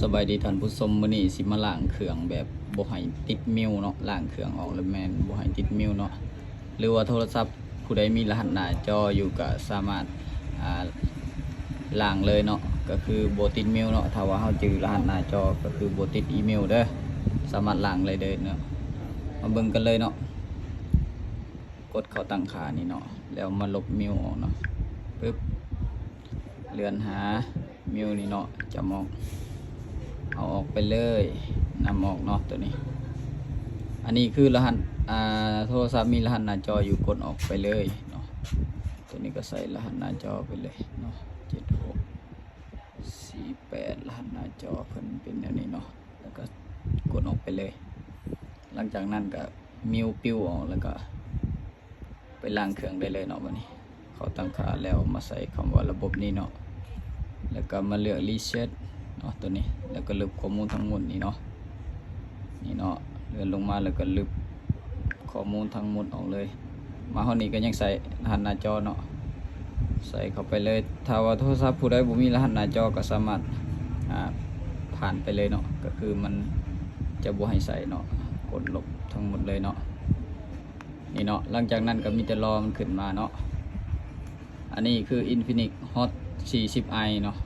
สบายดีท่านผู้ชมมื้อนี้สิมาล้างเครื่องแบบบ่ให้ติดมิวเนาะล้างเครื่องออกแล้วแม่นบ่ให้ติดมิวเนาะหรือว่าโทรศัพท์ผู้ใดมีรหัสหน้าจออยู่ก็สามารถล้างเลยเนาะก็คือบ่ติดมิวเนาะถ้าว่าเฮาจื้อรหัสหน้าจอก็คือบ่ติดอีเมลเด้อสามารถล้างเลยเด้อเนาะมาเบิ่งกันเลยเนาะกดเข้าตั้งค่านี่เนาะแล้วมาลบมิวออกเนาะปึ๊บเลื่อนหามิวนี่เนาะจะมองเอาออกไปเลยนำออกเนาะตัวนี้อันนี้คือรหัสโทรศัพท์มีรหัสหน้าจออยู่กดออกไปเลยเนาะตัวนี้ก็ใส่รหัสหน้าจอไปเลยเนาะ7648รหัสหน้าจอเพิ่นเป็นอย่างนี้เนาะแล้วก็กดออกไปเลยหลังจากนั้นก็มิวปิ้วออกแล้วก็ไปล้างเครื่องได้เลยเนาะวันนี้เขาตั้งค่าแล้วมาใส่คำว่าระบบนี้เนาะแล้วก็มาเลือกรีเซ็ตเนาะตัวนี้แล้วก็ลบข้อมูลทั้งหมดนี่เนาะเลื่อนลงมาแล้วก็ลบข้อมูลทั้งหมดออกเลยมาเท่านี้ก็ยังใส่รหัสหน้าจอเนาะใส่เข้าไปเลยถ้าว่าโทรศัพท์ผู้ใดบ่มีรหัสหน้าจอก็สามารถผ่านไปเลยเนาะก็คือมันจะบ่ให้ใส่เนาะกดลบทั้งหมดเลยเนาะนี่เนาะหลังจากนั้นก็มีแต่รอมันขึ้นมาเนาะอันนี้คือ Infinix Hot 40i เนาะ